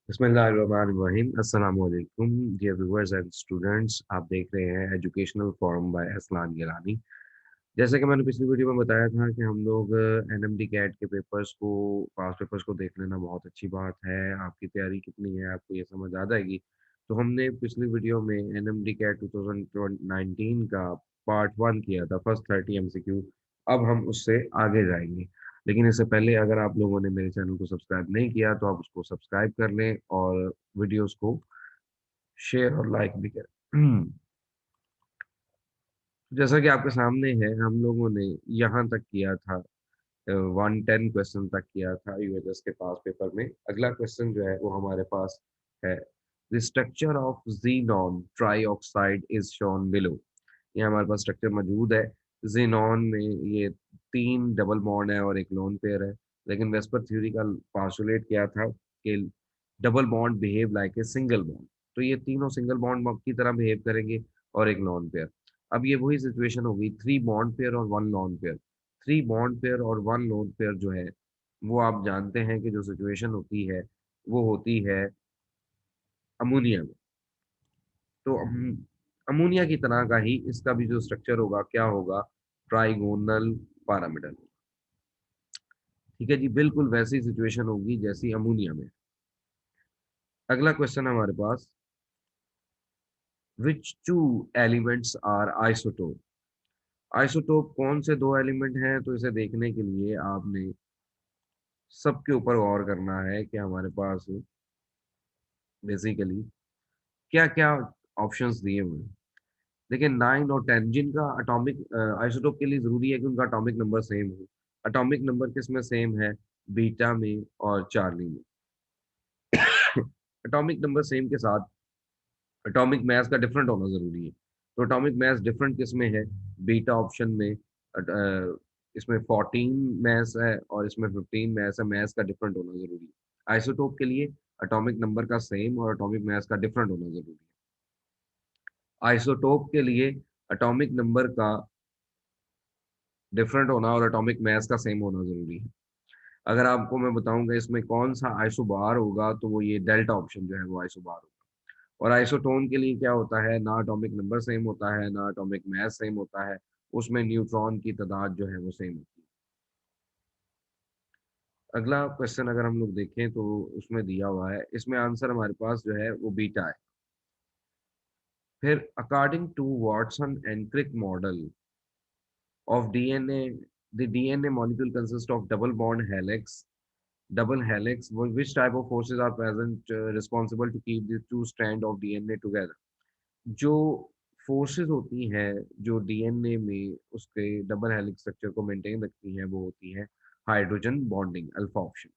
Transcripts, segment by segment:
बिस्मिल्लाहिर्रहमानिर्रहीम। अस्सलाम वालेकुम डियर व्यूअर्स एंड स्टूडेंट्स। आप देख रहे हैं educational forum by Aslan Gilani. जैसे कि मैंने पिछली वीडियो में बताया था कि हम लोग एनएमडी कैट के पेपर्स को पास पेपर्स को देख लेना बहुत अच्छी बात है। आपकी तैयारी कितनी है आपको ये समझ आ जाएगी। तो हमने पिछली वीडियो में एनएमडी कैट 2019 का पार्ट 1 किया था, फर्स्ट 30 एमसीक्यू। अब हम उससे आगे जाएंगे, लेकिन इससे पहले अगर आप लोगों ने मेरे चैनल को सब्सक्राइब नहीं किया तो आप उसको सब्सक्राइब कर लें और वीडियोस को शेयर और लाइक भी करें। जैसा कि आपके सामने है, हम लोगों ने यहाँ तक किया था, 110 क्वेश्चन तक किया था यूएचएस के पास पेपर में। अगला क्वेश्चन जो है वो हमारे पास है, the structure of xenon trioxide is shown below. ये हमारे पास स्ट्रक्चर मौजूद है। जीनॉन में ये 3 डबल बॉन्ड है और एक लोन पेयर है, लेकिन वेस्पर थ्योरी का पास्टुलेट किया था कि double bond behave like a single bond. तो ये तीनों सिंगल बॉन्ड की तरह बिहेव करेंगे और एक लोन पेयर। अब ये वही सिचुएशन होगी, 3 बॉन्ड पेयर और 1 लोन पेयर। 3 बॉन्ड पेयर और 1 लोन पेयर जो है वो आप जानते हैं कि जो सिचुएशन होती है वो होती है अमोनिया में। तो अमोनिया की तरह का ही इसका भी जो स्ट्रक्चर होगा क्या होगा, ट्राइगोनल पिरामिडल। ठीक है जी, बिल्कुल वैसी सिचुएशन होगी जैसी अमोनिया में। अगला क्वेश्चन हमारे पास, which two elements are isotope. Isotope कौन से दो एलिमेंट हैं? तो इसे देखने के लिए आपने सबके ऊपर गौर करना है कि हमारे पास बेसिकली क्या क्या ऑप्शंस दिए हुए हैं। देखिए 9 और 10 जिनका अटोमिक आइसोटोप के लिए जरूरी है कि उनका अटोमिक नंबर सेम हो। अटोमिक नंबर किस में सेम है? बीटा में और चार्ली में। एटॉमिक नंबर सेम के साथ एटॉमिक मास का डिफरेंट होना जरूरी है। तो एटॉमिक मास डिफरेंट किस में है? बीटा ऑप्शन में इसमें 14 मास है और इसमें 15 मास है। मास का डिफरेंट होना जरूरी है। आइसोटोप के लिए एटॉमिक नंबर का सेम और एटॉमिक मास का डिफरेंट होना जरूरी है। आइसोटोप के लिए एटॉमिक नंबर का डिफरेंट होना और एटॉमिक मास का सेम होना जरूरी है। अगर आपको मैं बताऊंगा इसमें कौन सा आइसोबार होगा तो वो ये डेल्टा ऑप्शन जो है वो आइसोबार होगा। और आइसोटोन के लिए क्या होता है, ना एटॉमिक नंबर सेम होता है ना एटॉमिक मास सेम होता है, उसमें न्यूट्रॉन की तादाद जो है वो सेम होती है। अगला क्वेश्चन अगर हम लोग देखें तो उसमें दिया हुआ है, इसमें आंसर हमारे पास जो है वो बीटा है। फिर according to Watson and Crick model of DNA, the DNA molecule consist of double bond helix, double helix, which type of forces are present responsible to keep the two strand of DNA together। जो forces होती हैं जो DNA में उसके double helix structure को maintain रखती हैं वो होती है हाइड्रोजन बॉन्डिंग, अल्फा ऑप्शन।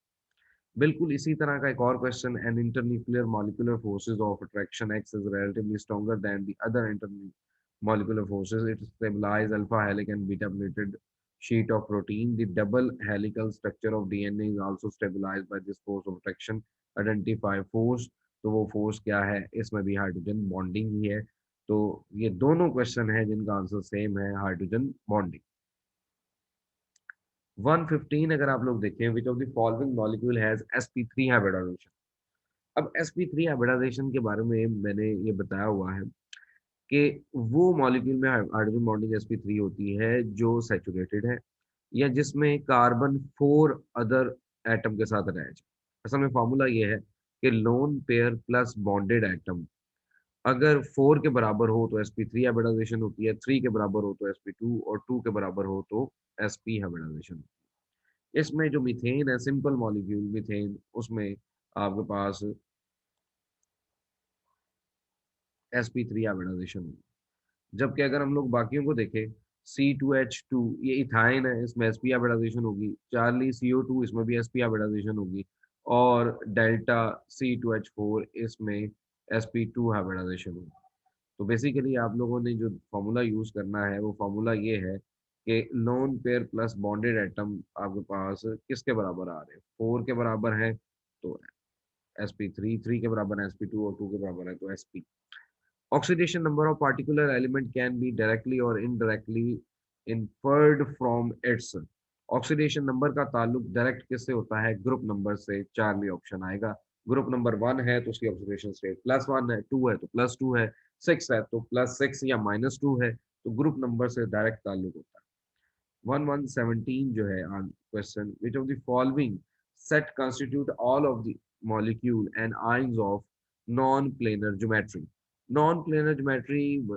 बिल्कुल इसी तरह का एक और question, an internuclear molecular forces of attraction X is relatively stronger than the other intermolecular forces, it stabilise alpha helix and beta pleated sheet of protein. The double helical structure of DNA is also stabilized by this force of attraction। Identify force। तो वो force क्या है? इसमें भी hydrogen bonding ही है। तो ये दोनों क्वेश्चन है जिनका आंसर सेम है, हाइड्रोजन बॉन्डिंग। 115 अगर आप लोग देखें, which of the following molecule has sp3 hybridisation. अब sp3 हाइब्रिडाइजेशन के बारे में मैंने ये बताया हुआ है कि वो मॉलिक्यूल में हाइड्रोजन बॉन्डिंग sp3 होती है जो सैचुरेटेड है या जिसमें कार्बन 4 अदर एटम के साथ अटैच है। असल में फॉर्मूला ये है कि lone pair plus bonded atom अगर 4 के बराबर हो तो sp3 हाइब्रिडाइजेशन होती है, 3 के बराबर हो तो sp2 और 2 के बराबर हो तो sp हाइब्रिडाइजेशन होती है। इसमें जो मीथेन है, सिंपल मॉलिक्यूल मीथेन, उसमें आपके पास sp3 हाइब्रिडाइजेशन होगी। जबकि अगर हम लोग बाकियों को देखें, C2H2 ये इथाइन है, इसमें sp हाइब्रिडाइजेशन होगी। चार्ली CO2 इसमें भी sp हाइब्रिडाइजेशन होगी। और डेल्टा C2H4 इसमें sp2 हाइब्रिडाइजेशन होगी। तो बेसिकली आप लोगों ने जो फॉर्मूला यूज करना है वो फॉर्मूला ये है कि lone pair plus bonded atom आपके पास किसके बराबर आ रहे हैं? 4 के बराबर है तो sp3, 3 के बराबर है sp2 और 2 के बराबर है तो sp। Oxidation number of particular element can be directly or indirectly inferred from its। Oxidation number का ताल्लुक डायरेक्ट किससे होता है? ग्रुप नंबर से। चार्ली ऑप्शन आएगा। ग्रुप नंबर 1 है तो उसकी ऑक्सीडेशन स्टेट +1 है, 2 है तो +2 है, 6 है तो +6 या -2 है, तो ग्रुप नंबर से डायरेक्ट ताल्लुक होता है। 1117 जो है question, which of the following set constitute all of the molecule and ions of non planar geometry. Non planar geometry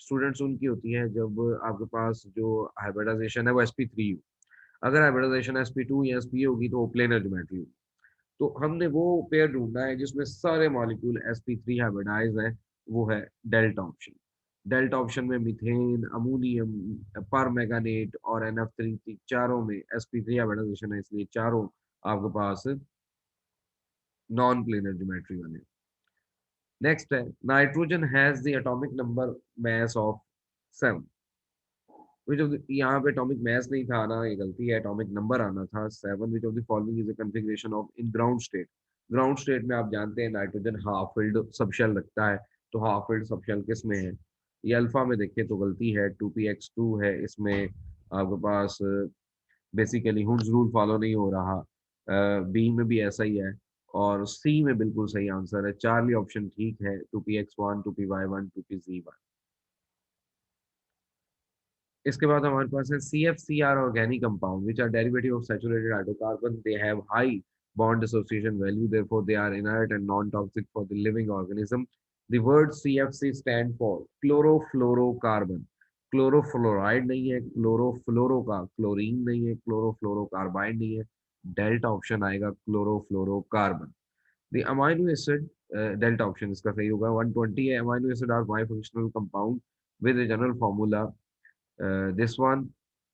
students उनकी होती है जब आपके पास जो हाइब्रिडाइजेशन है वो sp3 हो। अगर हाइब्रिडाइजेशन sp2 या sp होगी तो वो प्लेनर ज्योमेट्री होगी। तो हमने वो पेयर ढूंढना है जिसमें सारे मॉलिक्यूल sp3 हाइब्रिडाइज हैं, वो है डेल्टा ऑप्शन। डेल्टा ऑप्शन में मीथेन, अमोनियम, परमैंगनेट और NF3 चारों में sp3 हाइब्रिडाइजेशन है, इसलिए चारों आपके पास नॉन प्लेनर ज्योमेट्री वाले। नेक्स्ट है nitrogen has the atomic number mass of 7। Which of यहाँ पे एटॉमिक मास नहीं था आना, ये गलती है, एटॉमिक नंबर आना था 7। विच of the following is a configuration of in ground state. Ground state में आप जानते हैं नाइट्रोजन हाफ फिल्ड सबशेल रखता है, तो हाफ फिल्ड सबशेल किस में है? ये अल्फा में देखें तो गलती है, 2px2 है इसमें आपके पास। बेसिकली हुड्स रूल फॉलो नहीं हो रहा। बी में भी ऐसा ही है, और सी में बिल्कुल सही आंसर है, चार्ली ऑप्शन ठीक है, 2px1, 2py1, 2pz1। इसके बाद हमारे पास है CFCr organic compound which are derivative of saturated hydrocarbon, they have high bond association value, therefore they are inert and non-toxic for the living organism. The word CFC stand for chlorofluorocarbon। क्लोरोफ्लोराइड नहीं है, chlorofluoro का chlorine नहीं है, chlorofluorocarbide नहीं है, delta option आएगा chlorofluorocarbon. The amino acid, delta option इसका सही होगा। 120 है, amino acid are bifunctional compound with a general formula. This one,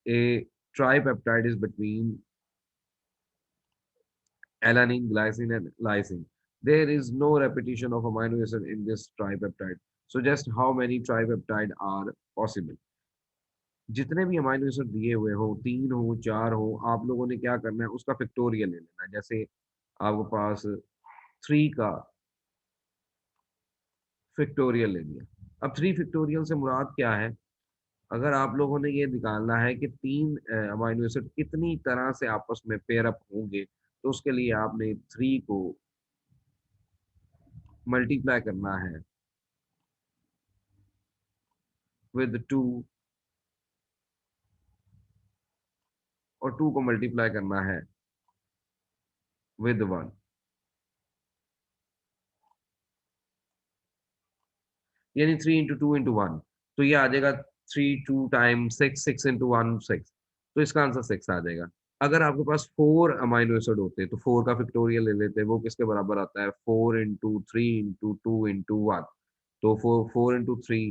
a tripeptide is between alanine, glycine, and lysine. There is no repetition of amino acid in this tripeptide. Suggest how many tripeptide are possible. जितने भी amino acid दिए हुए हो, 3 हो 4 हो, आप लोगों ने क्या करना है, उसका फैक्टोरियल ले लेना है। जैसे आपके पास 3 का फैक्टोरियल ले लिया। अब 3 फैक्टोरियल से मुराद क्या है? अगर आप लोगों ने ये निकालना है कि 3 अमाइनो एसिड कितनी तरह से आपस में पेयर अप होंगे, तो उसके लिए आपने 3 को मल्टीप्लाई करना है विद 2, और 2 को मल्टीप्लाई करना है विद 1। यानी 3 इंटू 2 इंटू 1, तो ये आ जाएगा 3 2 टाइम 6, 6 इंटू 1 6, तो इसका आंसर 6 आ जाएगा। अगर आपके पास 4 अमाइनो एसिड होते तो 4 का फैक्टोरियल ले लेते, वो किसके बराबर आता है? 4 इंटू 3 इंटू 2 इंटू 1। तो 4 इंटू 3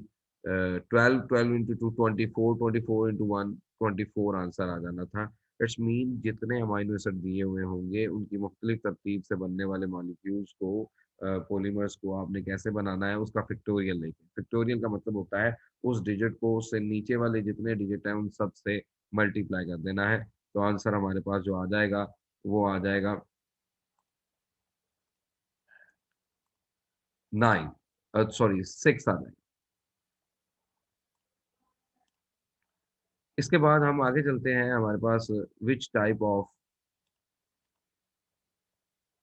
12, 12 इंटू 2 24, 24 इंटू 1 24 आंसर आ जाना था। इट्स मीन जितने अमाइनो एसिड दिए हुए होंगे उनकी मुख्तलिफ तरतीब से बनने वाले मॉलिक्यूल्स को, पॉलीमर्स को आपने कैसे बनाना है, उसका फैक्टोरियल लेके। फैक्टोरियल का मतलब होता है उस डिजिट को उससे नीचे वाले जितने डिजिट हैं उन सब से मल्टीप्लाई कर देना है। तो आंसर हमारे पास जो आ जाएगा वो आ जाएगा 9, सॉरी 6 आ जाएगा। इसके बाद हम आगे चलते हैं, हमारे पास विच टाइप ऑफ,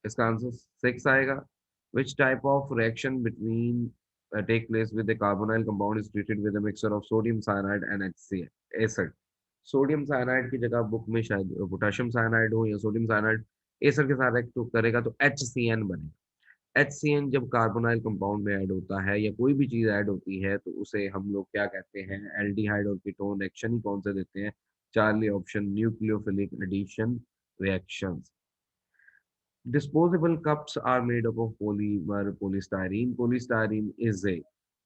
इसका आंसर 6 आएगा। Which type of reaction between take place with the carbonyl compound is treated with a mixture of sodium cyanide and HCl acid. Sodium cyanide की जगह बुक में शायद पोटेशियम साइनाइड हो, या sodium cyanide acid के साथ react करेगा तो HCN बनेगा। HCN जब कार्बोनाइल कंपाउंड में ऐड होता है या कोई भी चीज ऐड होती है तो उसे हम लोग क्या कहते हैं? एल्डिहाइड और कीटोन रिएक्शन ही कौन से देते हैं? Charlie option, nucleophilic addition reactions. Disposable cups are made up of polymer polystyrene. Polystyrene is a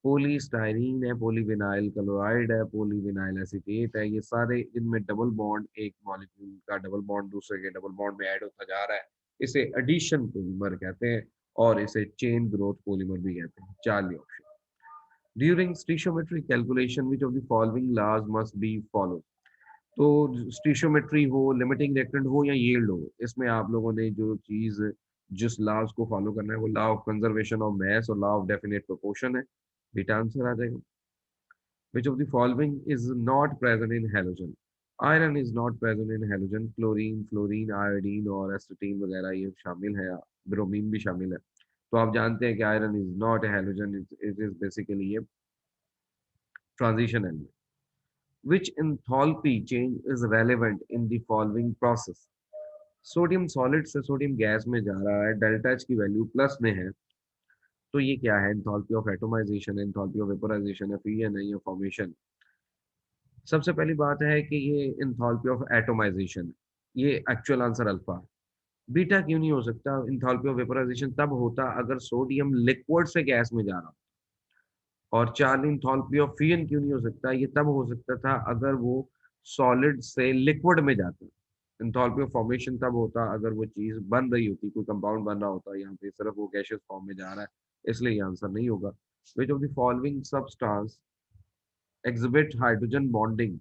polystyrene है, polyvinyl chloride है, polyvinyl acetate है, ये सारे इनमें डबल बॉन्ड, एक मॉलिक्यूल का डबल बॉन्ड दूसरे के डबल बॉन्ड में ऐड होता जा रहा है, इसे एडिशन पॉलीमर कहते हैं, और इसे चेन ग्रोथ पॉलीमर भी कहते हैं। Charlie option. During stoichiometry calculation which of the following laws must be follow. तो स्टीशियोमेट्री हो, लिमिटिंग रिएक्टेंट हो या यील्ड हो, इसमें आप लोगों ने जो चीज, जिस लॉज को फॉलो करना है वो law of conservation of mass और लॉ ऑफ डेफिनेट प्रोपोर्शन है। बेटा आंसर आ जाएगा। विच of the following is not present in halogen. Iron is not present in halogen, chlorine, fluorine, iodine और एसिटीन वगैरह ये शामिल है। ब्रोमीन भी शामिल है। तो आप जानते हैं कि iron is not a halogen, it is basically a transition element. Which enthalpy change is relevant in the following process? Sodium solid से सोडियम गैस में जा रहा है, डेल्टा एच की वैल्यू प्लस में है, तो ये क्या है? एंथैल्पी ऑफ एटमाइजेशन है, एंथैल्पी ऑफ वेपोराइजेशन है, फ्यूजन है या फॉर्मेशन। सबसे पहली बात है कि ये एंथैल्पी ऑफ एटमाइजेशन है, ये एक्चुअल आंसर अल्फा है। बीटा क्यों नहीं हो सकता? एंथैल्पी ऑफ वेपोराइजेशन तब होता अगर सोडियम लिक्विड से गैस में जा रहा। और चार्ली एंथैल्पी ऑफ फ्यूजन क्यों नहीं हो सकता? ये तब हो सकता था अगर वो सॉलिड से लिक्विड में जाता। एंथैल्पी ऑफ फॉर्मेशन तब होता अगर वो चीज बन रही होती, कोई कंपाउंड बन रहा होता, यहाँ पे सिर्फ वो गैसियस फॉर्म में जा रहा है, इसलिए ये आंसर नहीं होगा। विच of the following substance exhibit hydrogen bonding?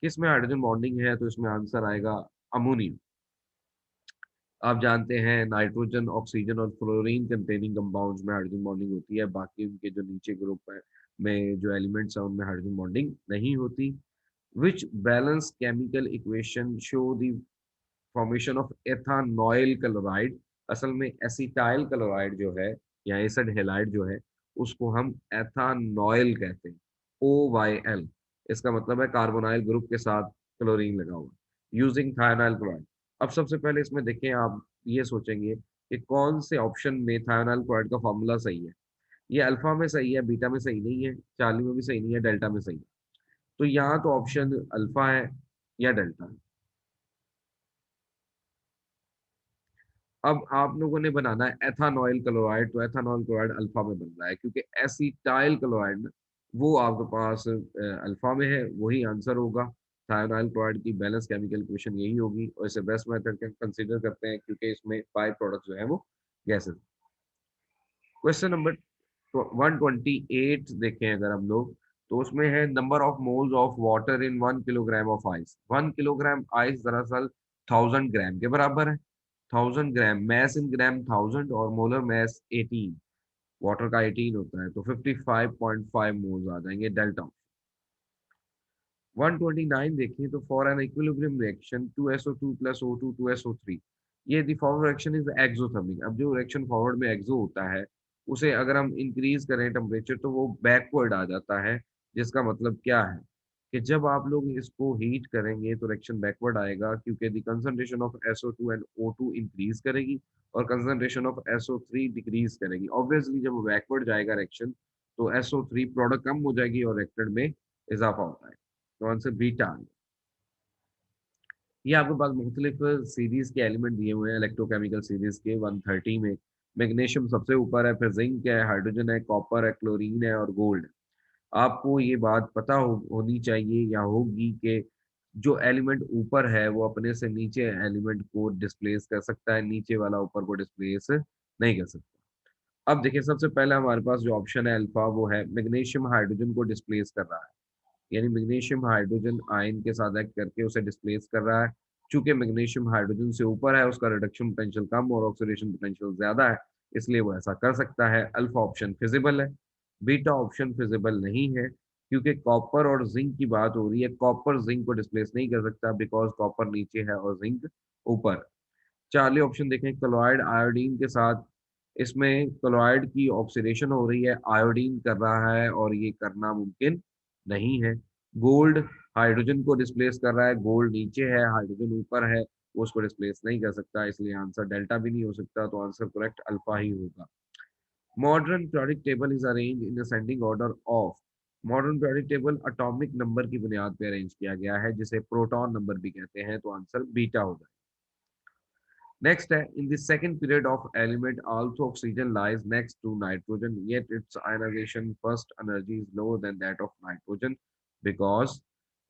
किसमें हाइड्रोजन बॉन्डिंग है? तो इसमें आंसर आएगा अमोनियम। आप जानते हैं नाइट्रोजन, ऑक्सीजन और फ्लोरीन कंटेनिंग कंपाउंड्स में हाइड्रोजन बॉन्डिंग होती है, बाकी उनके जो नीचे ग्रुप है में जो एलिमेंट्स हैं उनमें हाइड्रोजन बॉन्डिंग नहीं होती। Which balance chemical equation show the formation of ethanoyl chloride? असल में एसिटाइल क्लोराइड जो है या एसिड हेलाइड जो है उसको हम एथानॉइल कहते हैं, OYL। इसका मतलब है कार्बोनाइल ग्रुप के साथ क्लोरीन लगा हुआ, यूजिंग थायोनाइल क्लोराइड। अब सबसे पहले इसमें देखें, आप ये सोचेंगे कि कौन से ऑप्शन में थायोनाइल क्लोराइड का फॉर्मूला सही है। ये अल्फा में सही है, बीटा में सही नहीं है, चार्ली में भी सही नहीं है, डेल्टा में सही है। तो यहाँ तो ऑप्शन अल्फा है या डेल्टा है। अब आप लोगों ने बनाना है एथानॉइल क्लोराइड, तो एथानॉइल क्लोराइड अल्फा में बन रहा है क्योंकि एसिटाइल क्लोराइड ना वो आपके पास अल्फा में है, वही आंसर होगा। थायोनाइल क्लोराइड की बैलेंस केमिकल इक्वेशन यही होगी और इसे बेस्ट मेथड कंसीडर करते हैं क्योंकि इसमें बाय प्रोडक्ट जो है वो गैसेस। क्वेश्चन नंबर 128 देखें अगर हम लोग, तो उसमें है number of moles of water in 1 kilogram of ice. 1 kilogram ice दरअसल 1000 ग्राम के बराबर है। 1000 ग्राम मैस इन ग्राम 1000 और मोलर मैस 18, वाटर का 18 होता है, तो 55.5 मोल्स आ जाएंगे डेल्टा। 129 देखिए, तो for an equilibrium reaction 2SO2 plus O2 2SO3, ये दी फॉरवर्ड रिएक्शन इज एक्सोथर्मिक। अब जो रिएक्शन फॉरवर्ड में एक्सो होता है उसे अगर हम इंक्रीज करें टेम्परेचर तो वो बैकवर्ड आ जाता है। जिसका मतलब क्या है कि जब आप लोग इसको हीट करेंगे तो रिएक्शन बैकवर्ड आएगा क्योंकि the concentration of SO2 and O2 increase करेगी और कंसंट्रेशन ऑफ SO3 डिक्रीज करेगी। ऑब्वियसली जब बैकवर्ड जाएगा रिएक्शन तो SO3 प्रोडक्ट कम हो जाएगी और रिएक्टेड में इजाफा होता है। तो आंसर बीटा। ये आपके पास मुख्तलिफ सीरीज के एलिमेंट दिए हुए हैं इलेक्ट्रोकेमिकल सीरीज के 130 में। मैग्नीशियम सबसे ऊपर है, फिर जिंक है, हाइड्रोजन है, कॉपर है, क्लोरीन है और गोल्ड। आपको ये बात पता होनी चाहिए या होगी कि जो एलिमेंट ऊपर है वो अपने से नीचे एलिमेंट को डिस्प्लेस कर सकता है, नीचे वाला ऊपर को डिस्प्लेस नहीं कर सकता। अब देखिए, सबसे पहले हमारे पास जो ऑप्शन है अल्फा वो है मैग्नीशियम हाइड्रोजन को डिस्प्लेस कर रहा है, यानी मैग्नीशियम हाइड्रोजन आयन के साथ एक्ट करके उसे डिस्प्लेस कर रहा है। चूंकि मैग्नीशियम हाइड्रोजन से ऊपर है उसका रिडक्शन पोटेंशियल कम और ऑक्सीडेशन पोटेंशियल ज्यादा है, इसलिए वो ऐसा कर सकता है। अल्फा ऑप्शन फिजिबल है। बीटा ऑप्शन फिजिबल नहीं है क्योंकि कॉपर और जिंक की बात हो रही है, कॉपर जिंक को डिस्प्लेस नहीं कर सकता बिकॉज कॉपर नीचे है और जिंक ऊपर। चार्ली ऑप्शन देखें, क्लोराइड आयोडीन के साथ, इसमें क्लोराइड की ऑक्सीडेशन हो रही है, आयोडीन कर रहा है और ये करना मुमकिन नहीं है। गोल्ड हाइड्रोजन को डिस्प्लेस कर रहा है, गोल्ड नीचे है, हाइड्रोजन ऊपर है, वो उसको डिस्प्लेस नहीं कर सकता, इसलिए आंसर डेल्टा भी नहीं हो सकता, तो आंसर करेक्ट अल्फा ही होगा। Modern periodic table is arrange in ascending order of. Modern periodic table atomic number की बुनियाद पर अरेंज किया गया है जिसे प्रोटॉन नंबर भी कहते हैं, तो आंसर बीटा होगा। Next, in the second period of element, also oxygen lies next to nitrogen, yet its ionization first energy is lower than that of nitrogen because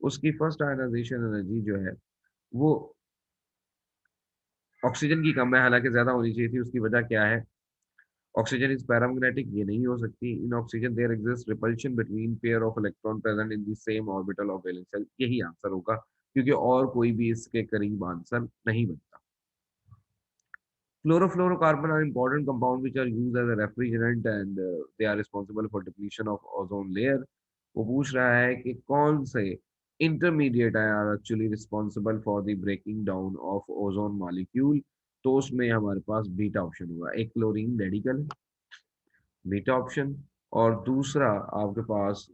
उसकी फर्स्ट आयनाइजेशन एनर्जी जो है वो oxygen की कम है, हालांकि ज्यादा होनी चाहिए थी। उसकी वजह क्या है? ऑक्सीजन इज पैरामैग्नेटिक, ये नहीं हो सकती। In oxygen there exist repulsion between pair of electron present in the same orbital of valence shell, यही आंसर होगा क्योंकि और कोई भी इसके करीब आंसर नहीं बनता। Chlorofluorocarbon are important compounds which are used as a refrigerant and they are responsible for depletion of ozone layer. वो पूछ रहा है कि कौन से intermediate are actually responsible for the breaking down of ozone molecule. तो उसमें हमारे पास बीटा ऑप्शन होगा। एक क्लोरीन रेडिकल है, बीटा ऑप्शन, और दूसरा आपके पास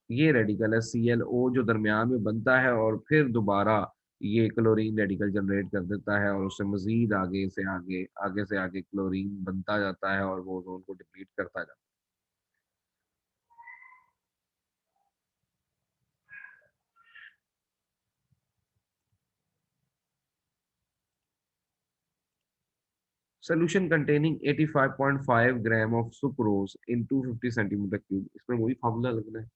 ये रेडिकल है ClO जो दरमियान में बनता है और फिर दोबारा ये क्लोरीन रेडिकल जनरेट कर देता है और उससे मजीद आगे से आगे क्लोरीन बनता जाता है और वो ओजोन को डिप्लीट करता जाता है। Solution containing 85.5 gram of sucrose in 250 centimeter cube, इसमें वही फार्मूला लगना है।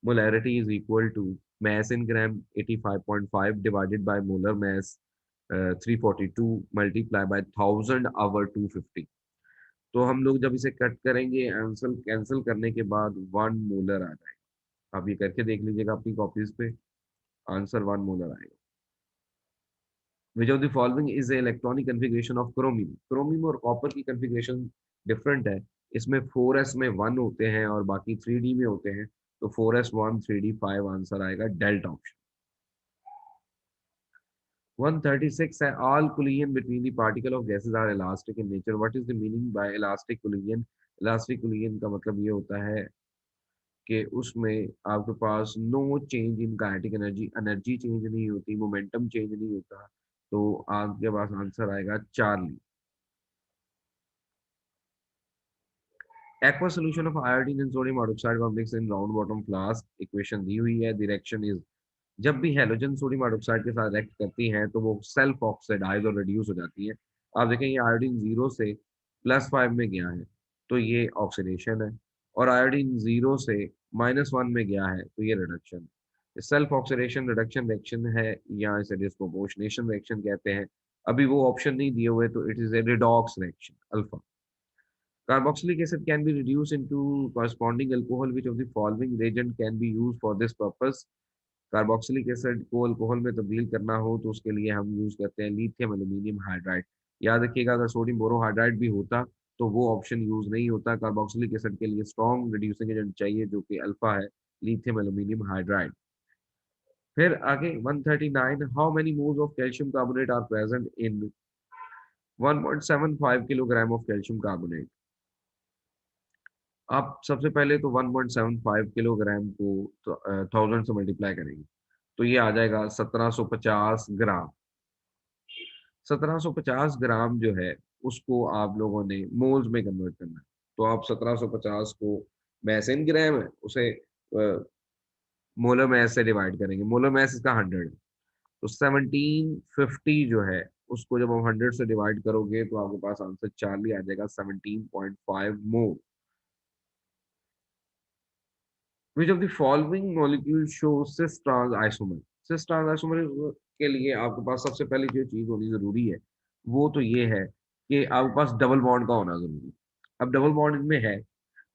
Molarity is equal to mass in gram 85.5 divided by molar mass 342 multiply by 1000 over 250। तो हम लोग जब इसे कट करेंगे आंसर कैंसिल करने के बाद 1 मोलर आ जाएगा। आप ये करके देख लीजिएगा अपनी कॉपीज पे, आंसर 1 मोलर आएगा। Which of the following is the electronic configuration of chromium? Chromium और कॉपर की configuration डिफरेंट है। इसमें 4s में 1 होते हैं और बाकी 3d में होते हैं, तो 4s 1 3d 5 आंसर आएगा डेल्टा ऑप्शन। 136 है, all collision between the particle of gases are elastic in nature. What is the meaning by elastic collision? Elastic collision का मतलब ये होता है कि उसमें आपके पास no change in kinetic energy, energy change नहीं होती, मोमेंटम चेंज नहीं होता, तो आपके पास आंसर आएगा Charlie. Aqua solution of iodine and sodium hydroxide complex in round bottom flask, equation दी हुई है, डायरेक्शन इज, जब भी हैलोजन सोडियम हाइड्रोक्साइड के साथ रिएक्ट करती हैं तो वो सेल्फ ऑक्सीडाइज और रिड्यूस हो जाती है। आप देखेंगे आयोडीन 0 से +5 में गया है तो ये ऑक्सीडेशन है, और आयोडीन 0 से -1 में गया है तो ये रिडक्शन है। सेल्फ ऑक्सीडेशन रिडक्शन रिएक्शन है या इसे डिस्प्रोपोर्शनेशन रिएक्शन कहते हैं। अभी वो ऑप्शन नहीं दिए हुए तो it is a redox reaction alpha. Carboxylic acid can be reduced into corresponding alcohol. Which of the following reagent can be used for this purpose? Carboxylic acid को अल्कोहल में तब्दील करना हो तो उसके लिए हम यूज करते हैं लिथियम एल्यूमिनियम हाइड्राइड। याद रखिएगा अगर सोडियम बोरोहाइड्राइड भी होता तो वो ऑप्शन यूज नहीं होता। कार्बोक्सिलिक एसिड के लिए स्ट्रॉन्ग रिड्यूसिंग एजेंट चाहिए जो कि अल्फा है, लिथियम एल्यूमिनियम हाइड्राइड। फिर आगे 139, how many moles of calcium carbonate are present in 1.75 kilogram of calcium carbonate? आप सबसे पहले तो 1.75 किलोग्राम को तो 1000 से मल्टीप्लाई करेंगे तो ये आ जाएगा 1750 ग्राम। 1750 ग्राम जो है उसको आप लोगों ने मोल्स में कन्वर्ट करना है। तो आप 1750 को मैस इन ग्राम है उसे मोलर मैस से डिवाइड करेंगे। मोलर मैस इसका 100 है, तो 1750 जो है उसको जब हम 100 से डिवाइड करोगे तो आपके पास आंसर चार्ली आ जाएगा 17.5 मोल। Which of the following molecule shows cis trans isomer? cis trans isomer के लिए आपके पास सबसे पहले जो चीज होनी जरूरी है वो तो ये है कि आपके पास डबल बॉन्ड का होना जरूरी है। अब डबल बॉन्ड इनमें है,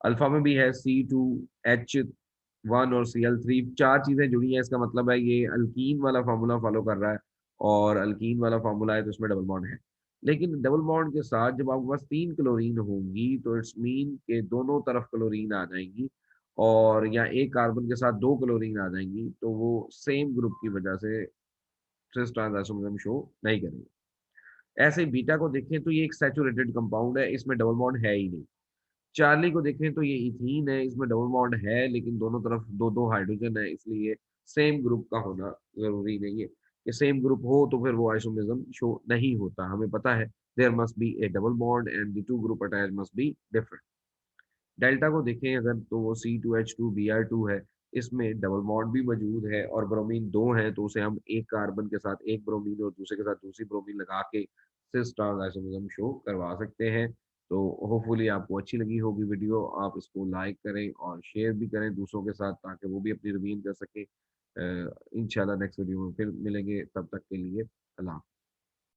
अल्फा में भी है C2H1 और Cl3, 4 चीजें जुड़ी हैं, इसका मतलब है ये अल्कीन वाला फार्मूला फॉलो कर रहा है और अल्कीन वाला फार्मूला है तो इसमें डबल बॉन्ड है। लेकिन डबल बॉन्ड के साथ जब आपके पास 3 क्लोरीन होंगी तो इट्स मीन के दोनों तरफ क्लोरीन आ जाएंगी, और या एक कार्बन के साथ 2 क्लोरीन आ जाएंगी तो वो सेम ग्रुप की वजह से सिस ट्रांस आइसोमर शो नहीं करेंगे। ऐसे ही बीटा को देखें तो ये एक सैचुरेटेड कंपाउंड है, इसमें डबल बॉन्ड है ही नहीं। चार्ली को देखें तो ये इथीन है, इसमें डबल बॉन्ड है लेकिन दोनों तरफ दो दो हाइड्रोजन है, इसलिए सेम ग्रुप का होना जरूरी नहीं है। कि सेम ग्रुप हो तो फिर वो आइसोमेरिज्म शो नहीं होता। हमें पता है there must be a double bond and the two group attach must be different. Delta को देखें अगर तो वो C2H2Br2 है, इसमें डबल बॉन्ड भी मौजूद है और ब्रोमीन 2 है तो उसे हम एक कार्बन के साथ एक ब्रोमीन और दूसरे के साथ दूसरी ब्रोमीन लगा के सिस ट्रांस आइसोमेरिज्म शो करवा सकते हैं। तो होपफुली आपको अच्छी लगी होगी वीडियो, आप इसको लाइक करें और शेयर भी करें दूसरों के साथ ताकि वो भी अपनी रिवीजन कर सके। इंशाल्लाह नेक्स्ट वीडियो में फिर मिलेंगे, तब तक के लिए अल्लाह।